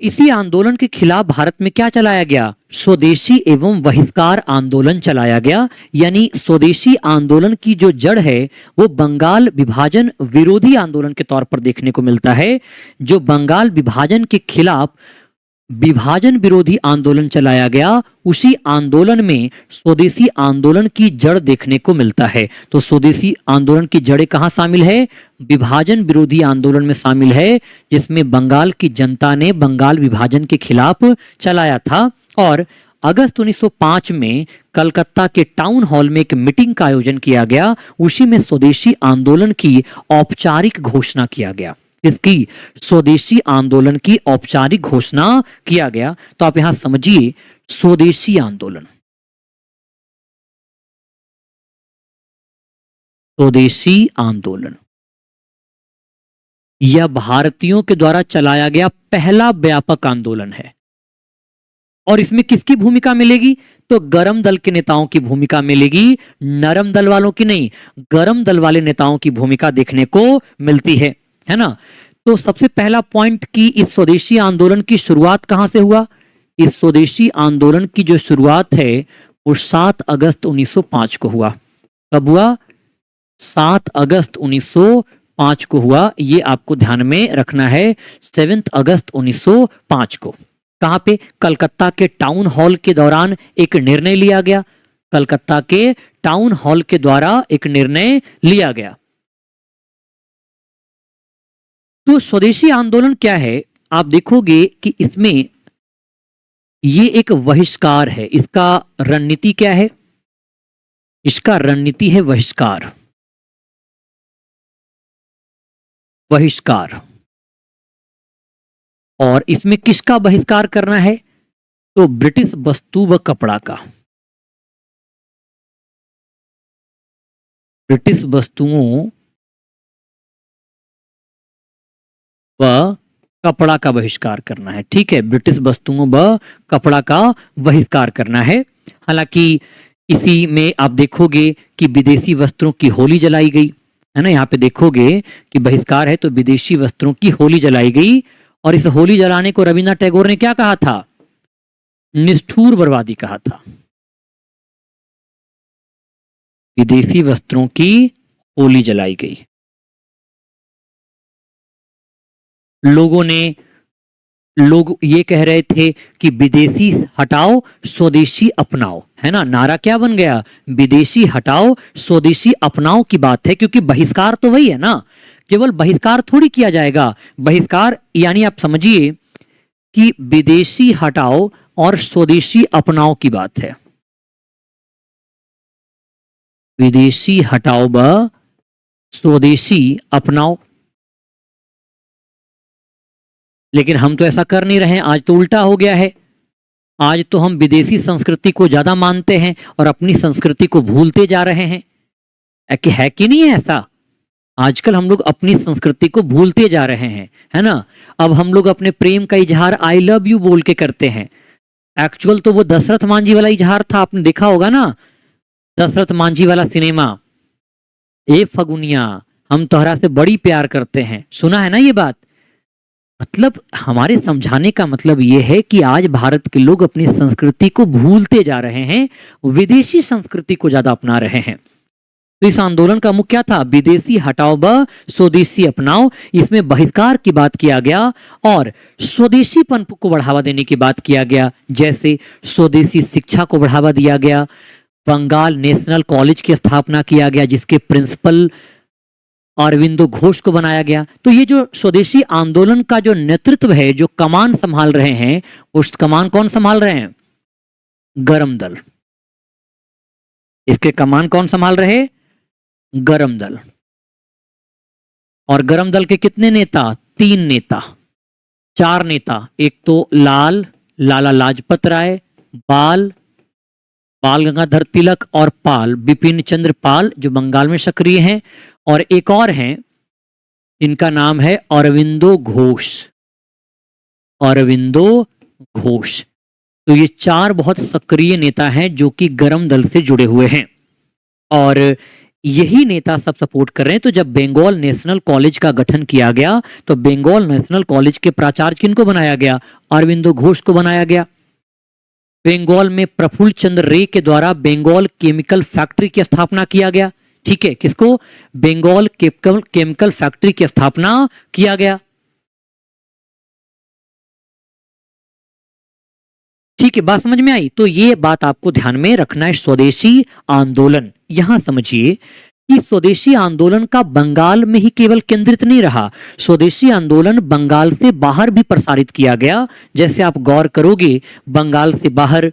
इसी आंदोलन के खिलाफ भारत में क्या चलाया गया? स्वदेशी एवं बहिष्कार आंदोलन चलाया गया। यानी स्वदेशी आंदोलन की जो जड़ है वो बंगाल विभाजन विरोधी आंदोलन के तौर पर देखने को मिलता है। जो बंगाल विभाजन के खिलाफ विभाजन विरोधी आंदोलन चलाया गया, उसी आंदोलन में स्वदेशी आंदोलन की जड़ देखने को मिलता है। तो स्वदेशी आंदोलन की जड़ें कहाँ शामिल है? विभाजन विरोधी आंदोलन में शामिल है, जिसमें बंगाल की जनता ने बंगाल विभाजन के खिलाफ चलाया था। और अगस्त 1905 में कलकत्ता के टाउन हॉल में एक मीटिंग का आयोजन किया गया। उसी में स्वदेशी आंदोलन की औपचारिक घोषणा किया गया। इसकी स्वदेशी आंदोलन की औपचारिक घोषणा किया गया। तो आप यहां समझिए, स्वदेशी आंदोलन, स्वदेशी आंदोलन यह भारतीयों के द्वारा चलाया गया पहला व्यापक आंदोलन है। और इसमें किसकी भूमिका मिलेगी? तो गरम दल के नेताओं की भूमिका मिलेगी, नरम दल वालों की नहीं। गरम दल वाले नेताओं की भूमिका देखने को मिलती है ना। तो सबसे पहला पॉइंट कि इस स्वदेशी आंदोलन की शुरुआत कहां से हुआ? इस स्वदेशी आंदोलन की जो शुरुआत है वो 7 अगस्त 1905 को हुआ। कब हुआ? 7 अगस्त 1905 को हुआ। ये आपको ध्यान में रखना है। 7 अगस्त 1905 को कहां पे? कलकत्ता के टाउन हॉल के दौरान एक निर्णय लिया गया। कलकत्ता के टाउन हॉल के द्वारा एक निर्णय लिया गया। तो स्वदेशी आंदोलन क्या है? आप देखोगे कि इसमें ये एक बहिष्कार है। इसका रणनीति क्या है? इसका रणनीति है बहिष्कार। बहिष्कार। और इसमें किसका बहिष्कार करना है? तो ब्रिटिश वस्तु व कपड़ा का। ब्रिटिश वस्तुओं व कपड़ा का बहिष्कार करना है। ठीक है, ब्रिटिश वस्तुओं व कपड़ा का बहिष्कार करना है। हालांकि इसी में आप देखोगे कि विदेशी वस्त्रों की होली जलाई गई है ना। यहाँ पे देखोगे कि बहिष्कार है तो विदेशी वस्त्रों की होली जलाई गई। और इस होली जलाने को रविन्द्रनाथ टैगोर ने क्या कहा था? निष्ठुर बर्बादी कहा था। विदेशी वस्त्रों की होली जलाई गई। लोग ये कह रहे थे कि विदेशी हटाओ स्वदेशी अपनाओ, है ना। नारा क्या बन गया? विदेशी हटाओ स्वदेशी अपनाओ की बात है। क्योंकि बहिष्कार तो वही है ना, केवल बहिष्कार थोड़ी किया जाएगा। बहिष्कार यानी आप समझिए कि विदेशी हटाओ और स्वदेशी अपनाओ की बात है। विदेशी हटाओ व स्वदेशी अपनाओ। लेकिन हम तो ऐसा कर नहीं रहे हैं। आज तो उल्टा हो गया है। आज तो हम विदेशी संस्कृति को ज्यादा मानते हैं और अपनी संस्कृति को भूलते जा रहे हैं। है कि नहीं है ऐसा? आजकल हम लोग अपनी संस्कृति को भूलते जा रहे हैं, है ना। अब हम लोग अपने प्रेम का इजहार आई लव यू बोल के करते हैं। एक्चुअल तो वो दशरथ मांझी वाला इजहार था। आपने देखा होगा ना, दशरथ मांझी वाला सिनेमा, ए फगुनिया हम तोहरा से बड़ी प्यार करते हैं। सुना है ना ये बात? मतलब हमारे समझाने का मतलब ये है कि आज भारत के लोग अपनी संस्कृति को भूलते जा रहे हैं, विदेशी संस्कृति को ज्यादा अपना रहे हैं। तो इस आंदोलन का मुख्य क्या था? विदेशी हटाओ व स्वदेशी अपनाओ। इसमें बहिष्कार की बात किया गया और स्वदेशीपन को बढ़ावा देने की बात किया गया। जैसे स्वदेशी शिक्षा को बढ़ावा दिया गया। बंगाल नेशनल कॉलेज की स्थापना किया गया, जिसके प्रिंसिपल अरविंदो घोष को बनाया गया। तो ये जो स्वदेशी आंदोलन का जो नेतृत्व है, जो कमान संभाल रहे हैं, उस कमान कौन संभाल रहे हैं? गरम दल। इसके कमान कौन संभाल रहे? गरम दल। और गरम दल के कितने नेता? 3 नेता, 4 नेता। एक तो लाला लाजपत राय, बाल गंगाधर तिलक और पाल बिपिन चंद्र पाल, जो बंगाल में सक्रिय हैं। और एक और हैं, इनका नाम है अरविंदो घोष। अरविंदो घोष। तो ये 4 बहुत सक्रिय नेता हैं जो कि गरम दल से जुड़े हुए हैं। और यही नेता सब सपोर्ट कर रहे हैं। तो जब बंगाल नेशनल कॉलेज का गठन किया गया तो बंगाल नेशनल कॉलेज के प्राचार्य किनको बनाया गया? अरविंदो घोष को बनाया गया। बंगाल में प्रफुल्ल चंद्र रे के द्वारा बंगाल केमिकल फैक्ट्री की स्थापना किया गया। ठीक है, किसको? बंगाल केमिकल फैक्ट्री की स्थापना किया गया। ठीक है, बात समझ में आई? तो ये बात आपको ध्यान में रखना है। स्वदेशी आंदोलन, यहां समझिए कि स्वदेशी आंदोलन का बंगाल में ही केवल केंद्रित नहीं रहा, स्वदेशी आंदोलन बंगाल से बाहर भी प्रसारित किया गया। जैसे आप गौर करोगे, बंगाल से बाहर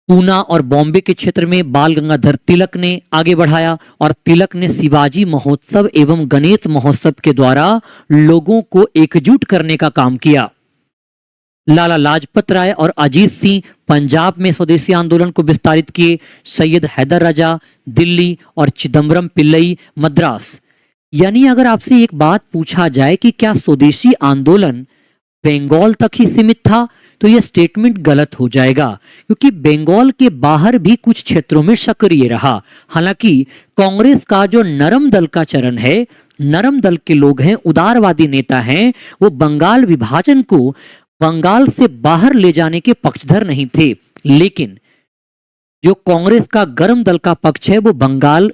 पूना और बॉम्बे के क्षेत्र में बाल गंगाधर तिलक ने आगे बढ़ाया और तिलक ने शिवाजी महोत्सव एवं गणेश महोत्सव के द्वारा लोगों को एकजुट करने का काम किया। लाला लाजपत राय और अजीत सिंह पंजाब में स्वदेशी आंदोलन को विस्तारित किए। सैयद हैदर राजा दिल्ली और चिदम्बरम पिल्लई मद्रास। यानी अगर आपसे एक बात पूछा जाए कि क्या स्वदेशी आंदोलन बंगाल तक ही सीमित था, तो यह स्टेटमेंट गलत हो जाएगा, क्योंकि बंगाल के बाहर भी कुछ क्षेत्रों में सक्रिय रहा। हालांकि कांग्रेस का जो नरम दल का चरण है, नरम दल के लोग हैं, उदारवादी नेता हैं, वो बंगाल विभाजन को बंगाल से बाहर ले जाने के पक्षधर नहीं थे। लेकिन जो कांग्रेस का गर्म दल का पक्ष है, वो बंगाल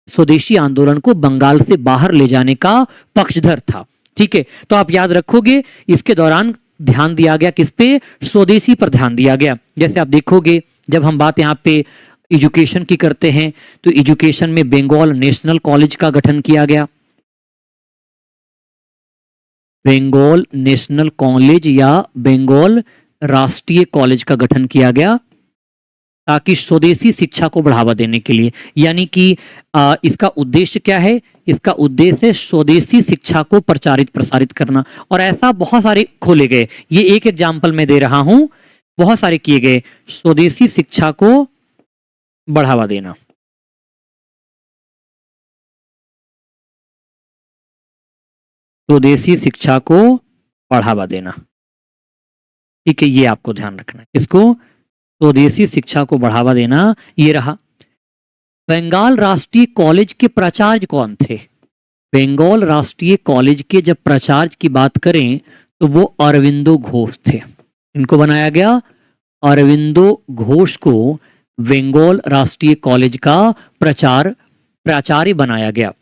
स्वदेशी आंदोलन को बंगाल से बाहर ले जाने का पक्षधर था। ठीक है, तो आप याद रखोगे, इसके दौरान ध्यान दिया गया किस पे? स्वदेशी पर ध्यान दिया गया। जैसे आप देखोगे, जब हम बात यहाँ पे एजुकेशन की करते हैं, तो एजुकेशन में बंगाल नेशनल कॉलेज का गठन किया गया। बंगाल नेशनल कॉलेज या बंगाल राष्ट्रीय कॉलेज का गठन किया गया ताकि स्वदेशी शिक्षा को बढ़ावा देने के लिए। यानी कि इसका उद्देश्य क्या है? इसका उद्देश्य है स्वदेशी शिक्षा को प्रसारित करना। और ऐसा बहुत सारे खोले गए, ये एक एग्जाम्पल मैं दे रहा हूं, बहुत सारे किए गए। स्वदेशी शिक्षा को बढ़ावा देना, स्वदेशी शिक्षा को बढ़ावा देना। ठीक है, ये आपको ध्यान रखना है। इसको स्वदेशी शिक्षा को बढ़ावा देना, ये रहा। बंगाल राष्ट्रीय कॉलेज के प्राचार्य कौन थे? बंगाल राष्ट्रीय कॉलेज के जब प्राचार्य की बात करें तो वो अरविंदो घोष थे। इनको बनाया गया, अरविंदो घोष को बंगाल राष्ट्रीय कॉलेज का प्राचार्य बनाया गया।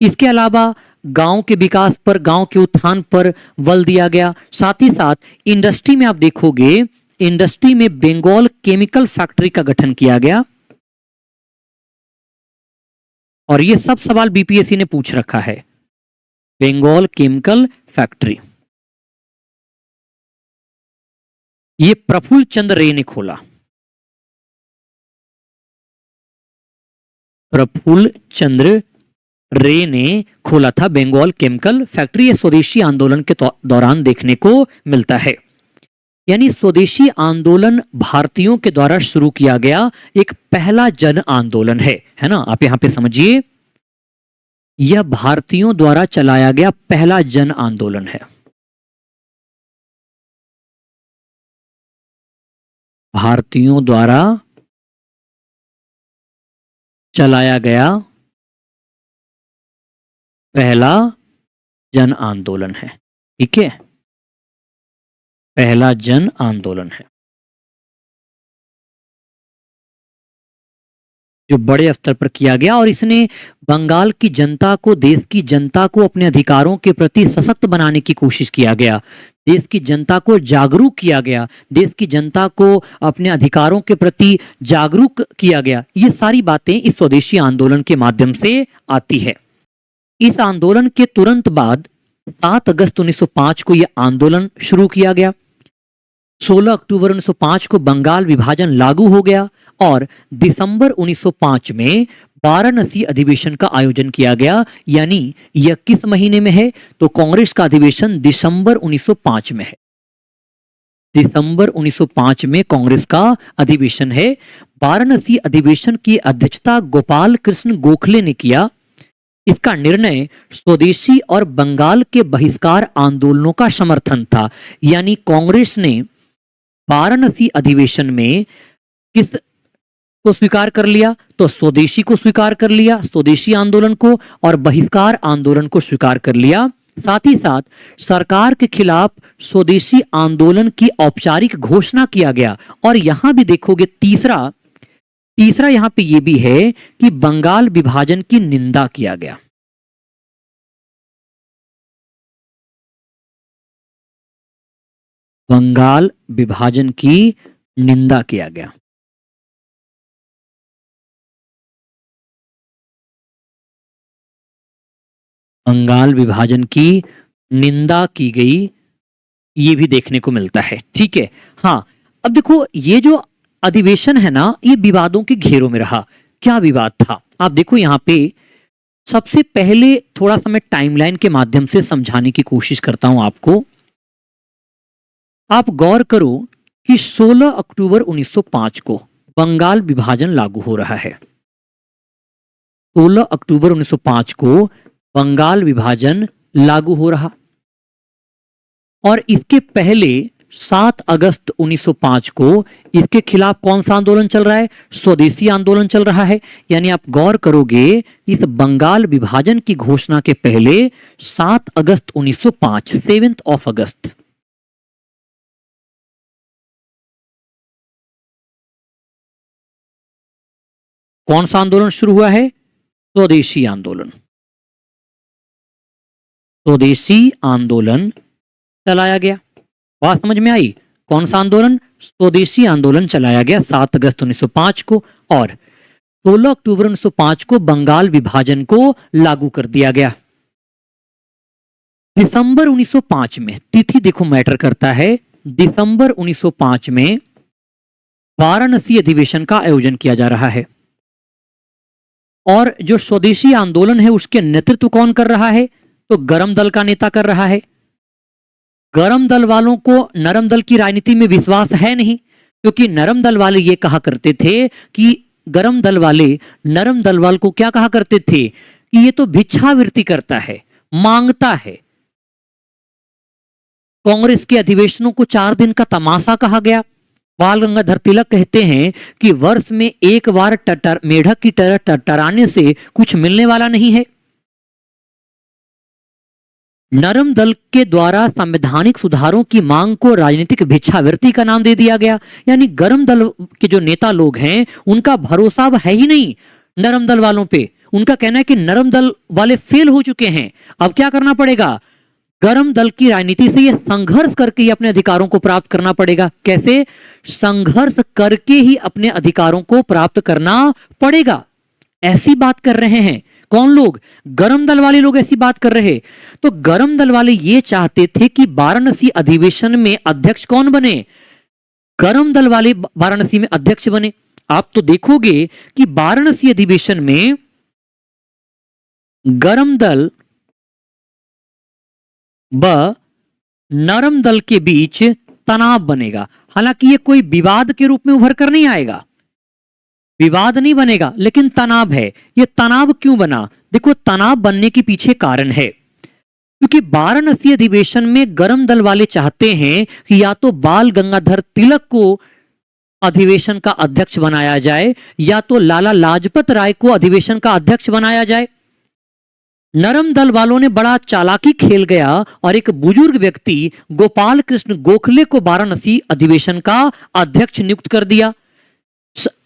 इसके अलावा गांव के विकास पर, गांव के उत्थान पर बल दिया गया। साथ ही साथ इंडस्ट्री में आप देखोगे, इंडस्ट्री में बंगाल केमिकल फैक्ट्री का गठन किया गया। और ये सब सवाल बीपीएससी ने पूछ रखा है। बंगाल केमिकल फैक्ट्री ये प्रफुल्ल चंद्र रे ने खोला। प्रफुल्ल चंद्र रे ने खोला था बंगाल केमिकल फैक्ट्री। ये स्वदेशी आंदोलन के दौरान देखने को मिलता है। यानी स्वदेशी आंदोलन भारतीयों के द्वारा शुरू किया गया एक पहला जन आंदोलन है ना? आप यहां पे समझिए, यह भारतीयों द्वारा चलाया गया पहला जन आंदोलन है। भारतीयों द्वारा चलाया गया पहला जन आंदोलन है। ठीक है, पहला जन आंदोलन है जो बड़े स्तर पर किया गया। और इसने बंगाल की जनता को, देश की जनता को अपने अधिकारों के प्रति सशक्त बनाने की कोशिश किया गया। देश की जनता को जागरूक किया गया, देश की जनता को अपने अधिकारों के प्रति जागरूक किया गया। ये सारी बातें इस स्वदेशी आंदोलन के माध्यम से आती है। इस आंदोलन के तुरंत बाद 7 अगस्त 1905 को यह आंदोलन शुरू किया गया। 16 अक्टूबर 1905 को बंगाल विभाजन लागू हो गया और दिसंबर 1905 में वाराणसी अधिवेशन का आयोजन किया गया। यानी यह किस महीने में है? तो कांग्रेस का अधिवेशन दिसंबर 1905 में है। दिसंबर 1905 में कांग्रेस का अधिवेशन है। वाराणसी अधिवेशन की अध्यक्षता गोपाल कृष्ण गोखले ने किया। इसका निर्णय स्वदेशी और बंगाल के बहिष्कार आंदोलनों का समर्थन था। यानी कांग्रेस ने वाराणसी अधिवेशन में को स्वीकार कर लिया, तो स्वदेशी को स्वीकार कर लिया, स्वदेशी आंदोलन को, और बहिष्कार आंदोलन को स्वीकार कर लिया। साथ ही साथ सरकार के खिलाफ स्वदेशी आंदोलन की औपचारिक घोषणा किया गया। और यहां भी देखोगे तीसरा यहां पे ये भी है कि बंगाल विभाजन की निंदा किया गया। बंगाल विभाजन की निंदा किया गया। बंगाल विभाजन की निंदा की गई, ये भी देखने को मिलता है। ठीक है, हाँ। अब देखो ये जो अधिवेशन है ना, ये विवादों के घेरों में रहा। क्या विवाद था आप देखो यहां पे। सबसे पहले थोड़ा सा मैं टाइमलाइन के माध्यम से समझाने की कोशिश करता हूं आपको। आप गौर करो कि 16 अक्टूबर 1905 को बंगाल विभाजन लागू हो रहा है। 16 अक्टूबर 1905 को बंगाल विभाजन लागू हो रहा, और इसके पहले 7 अगस्त 1905 को इसके खिलाफ कौन सा आंदोलन चल रहा है? स्वदेशी आंदोलन चल रहा है। यानी आप गौर करोगे इस बंगाल विभाजन की घोषणा के पहले 7 अगस्त 1905, 7th of अगस्त, कौन सा आंदोलन शुरू हुआ है? स्वदेशी आंदोलन। स्वदेशी आंदोलन चलाया गया। बात समझ में आई? कौन सा आंदोलन? स्वदेशी आंदोलन चलाया गया 7 अगस्त 1905 को, और 16 अक्टूबर 1905 को बंगाल विभाजन को लागू कर दिया गया। दिसंबर 1905 में, तिथि देखो मैटर करता है, दिसंबर 1905 में वाराणसी अधिवेशन का आयोजन किया जा रहा है। और जो स्वदेशी आंदोलन है उसके नेतृत्व कौन कर रहा है? तो गरम दल का नेता कर रहा है। गरम दल वालों को नरम दल की राजनीति में विश्वास है नहीं, क्योंकि नरम दल वाले ये कहा करते थे कि गरम दल वाले नरम दल वाल को क्या कहा करते थे कि ये तो भिक्षावृत्ति करता है, मांगता है। कांग्रेस के अधिवेशनों को 4 दिन का तमाशा कहा गया। बाल गंगाधर तिलक कहते हैं कि वर्ष में एक बार मेढक की तरह टरटराने से कुछ मिलने वाला नहीं है। नरम दल के द्वारा संवैधानिक सुधारों की मांग को राजनीतिक भिक्षावृत्ति का नाम दे दिया गया। यानी गरम दल के जो नेता लोग हैं उनका भरोसा अब है ही नहीं नरम दल वालों पे। उनका कहना है कि नरम दल वाले फेल हो चुके हैं, अब क्या करना पड़ेगा? गरम दल की राजनीति से ये संघर्ष करके ही अपने अधिकारों को प्राप्त करना पड़ेगा। कैसे? संघर्ष करके ही अपने अधिकारों को प्राप्त करना पड़ेगा। ऐसी बात कर रहे हैं कौन लोग? गरम दल वाले लोग ऐसी बात कर रहे। तो गरम दल वाले ये चाहते थे कि वाराणसी अधिवेशन में अध्यक्ष कौन बने? गरम दल वाले वाराणसी में अध्यक्ष बने। आप तो देखोगे कि वाराणसी अधिवेशन में गरम दल व नरम दल के बीच तनाव बनेगा। हालांकि ये कोई विवाद के रूप में उभर कर नहीं आएगा, विवाद नहीं बनेगा, लेकिन तनाव है। ये तनाव क्यों बना? देखो तनाव बनने के पीछे कारण है, क्योंकि वाराणसी अधिवेशन में गरम दल वाले चाहते हैं कि या तो बाल गंगाधर तिलक को अधिवेशन का अध्यक्ष बनाया जाए या तो लाला लाजपत राय को अधिवेशन का अध्यक्ष बनाया जाए। नरम दल वालों ने बड़ा चालाकी खेल गया और एक बुजुर्ग व्यक्ति गोपाल कृष्ण गोखले को वाराणसी अधिवेशन का अध्यक्ष नियुक्त कर दिया।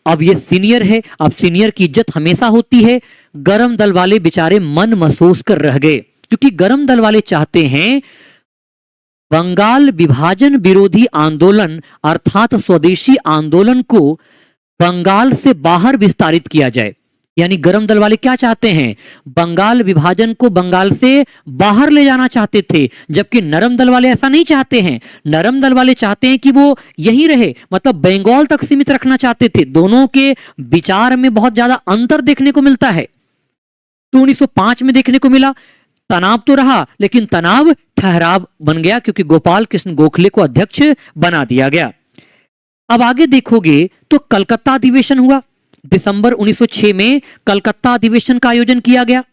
अब ये सीनियर है, अब सीनियर की इज्जत हमेशा होती है। गरम दल वाले बेचारे मन महसूस कर रह गए, क्योंकि गरम दल वाले चाहते हैं बंगाल विभाजन विरोधी आंदोलन अर्थात स्वदेशी आंदोलन को बंगाल से बाहर विस्तारित किया जाए। यानी गरम दल वाले क्या चाहते हैं? बंगाल विभाजन को बंगाल से बाहर ले जाना चाहते थे, जबकि नरम दल वाले ऐसा नहीं चाहते हैं। नरम दल वाले चाहते हैं कि वो यहीं रहे, मतलब बंगाल तक सीमित रखना चाहते थे। दोनों के विचार में बहुत ज्यादा अंतर देखने को मिलता है। तो 1905 में देखने को मिला तनाव तो रहा, लेकिन तनाव ठहराव बन गया, क्योंकि गोपाल कृष्ण गोखले को अध्यक्ष बना दिया गया। अब आगे देखोगे तो कलकत्ता अधिवेशन हुआ। दिसंबर 1906 में कलकत्ता अधिवेशन का आयोजन किया गया।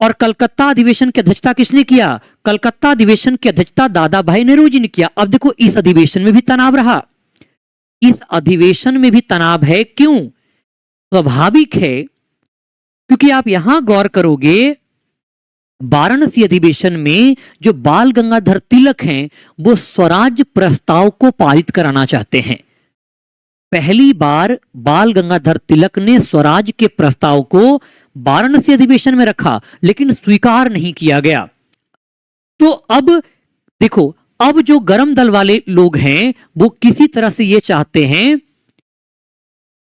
और कलकत्ता अधिवेशन की अध्यक्षता किसने किया? कलकत्ता अधिवेशन की अध्यक्षता दादा भाई नेहरू जी ने किया। अब देखो इस अधिवेशन में भी तनाव रहा। इस अधिवेशन में भी तनाव है। क्यों? स्वाभाविक है, क्योंकि आप यहां गौर करोगे वाराणसी अधिवेशन में जो बाल गंगाधर तिलक हैं वो स्वराज प्रस्ताव को पारित कराना चाहते हैं। पहली बार बाल गंगाधर तिलक ने स्वराज के प्रस्ताव को वाराणसी अधिवेशन में रखा, लेकिन स्वीकार नहीं किया गया। तो अब देखो, अब जो गरम दल वाले लोग हैं वो किसी तरह से ये चाहते हैं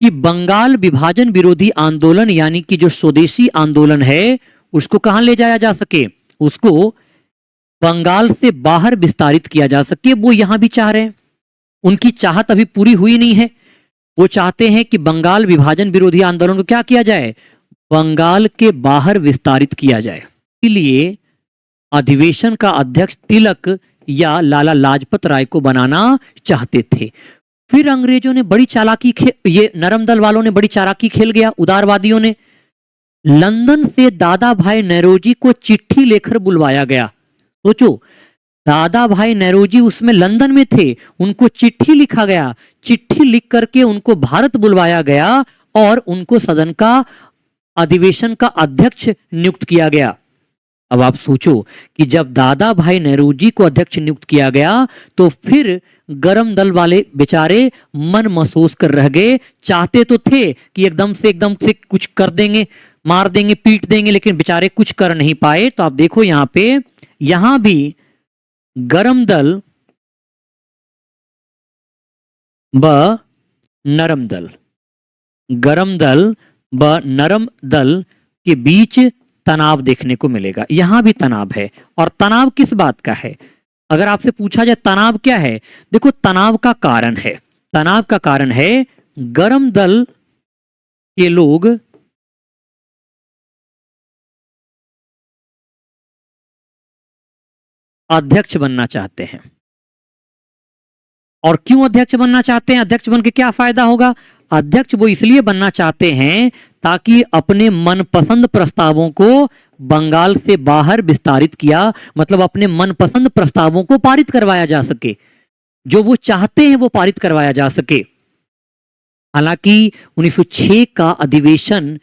कि बंगाल विभाजन विरोधी आंदोलन यानी कि जो स्वदेशी आंदोलन है उसको कहां ले जाया जा सके, उसको बंगाल से बाहर विस्तारित किया जा सके। वो यहां भी चाह रहे हैं, उनकी चाहत अभी पूरी हुई नहीं है। वो चाहते हैं कि बंगाल विभाजन विरोधी आंदोलन को क्या किया जाए, बंगाल के बाहर विस्तारित किया जाए। इसलिए अधिवेशन का अध्यक्ष तिलक या लाला लाजपत राय को बनाना चाहते थे। फिर अंग्रेजों ने बड़ी चालाकी ये नरम दल वालों ने बड़ी चालाकी खेल गया, उदारवादियों ने। लंदन से दादा भाई नौरोजी को चिट्ठी लेकर बुलवाया गया। सोचो, दादा भाई नौरोजी उसमें लंदन में थे, उनको चिट्ठी लिखा गया, चिट्ठी लिख करके उनको भारत बुलवाया गया और उनको सदन का अधिवेशन का अध्यक्ष नियुक्त किया गया। अब आप सोचो कि जब दादा भाई नौरोजी को अध्यक्ष नियुक्त किया गया तो फिर गरम दल वाले बेचारे मन महसूस कर रह गए। चाहते तो थे कि एकदम से कुछ कर देंगे, मार देंगे, पीट देंगे, लेकिन बेचारे कुछ कर नहीं पाए। तो आप देखो यहां पे, यहां भी गरम दल व नरम दल, गरम दल व नरम दल के बीच तनाव देखने को मिलेगा। यहां भी तनाव है। और तनाव किस बात का है? अगर आपसे पूछा जाए तनाव क्या है, देखो तनाव का कारण है, तनाव का कारण है गरम दल के लोग अध्यक्ष बनना चाहते हैं। और क्यों अध्यक्ष बनना चाहते हैं? अध्यक्ष बन के क्या फायदा होगा? अध्यक्ष वो इसलिए बनना चाहते हैं ताकि अपने मनपसंद प्रस्तावों को बंगाल से बाहर विस्तारित किया, मतलब अपने मनपसंद प्रस्तावों को पारित करवाया जा सके, जो वो चाहते हैं वो पारित करवाया जा सके। हालांकि 1906 का अधिवेशन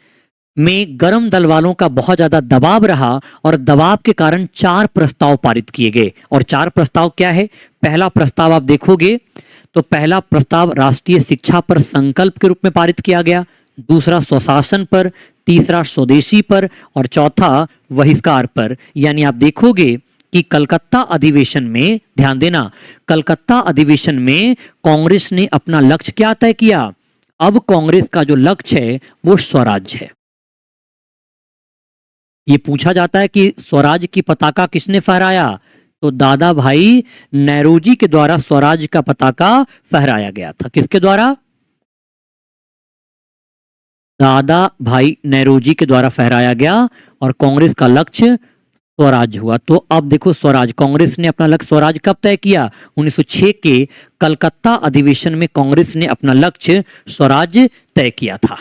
में गरम दल वालों का बहुत ज्यादा दबाव रहा और दबाव के कारण 4 प्रस्ताव पारित किए गए। और 4 प्रस्ताव क्या है? पहला प्रस्ताव आप देखोगे तो पहला प्रस्ताव राष्ट्रीय शिक्षा पर संकल्प के रूप में पारित किया गया, दूसरा स्वशासन पर, तीसरा स्वदेशी पर और चौथा बहिष्कार पर। यानी आप देखोगे कि कलकत्ता अधिवेशन में, ध्यान देना, कलकत्ता अधिवेशन में कांग्रेस ने अपना लक्ष्य क्या तय किया? अब कांग्रेस का जो लक्ष्य है वो स्वराज है। ये पूछा जाता है कि स्वराज की पताका किसने फहराया, तो दादा भाई नौरोजी के द्वारा स्वराज का पताका फहराया गया था। किसके द्वारा? दादा भाई नौरोजी के द्वारा फहराया गया और कांग्रेस का लक्ष्य स्वराज हुआ। तो अब देखो, स्वराज, कांग्रेस ने अपना लक्ष्य स्वराज कब तय किया? 1906 के कलकत्ता अधिवेशन में कांग्रेस ने अपना लक्ष्य स्वराज तय किया था।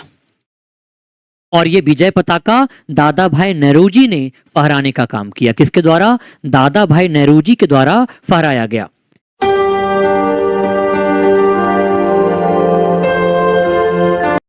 और ये विजय पताका दादा भाई नौरोजी ने फहराने का काम किया। किसके द्वारा? दादा भाई नौरोजी के द्वारा फहराया गया।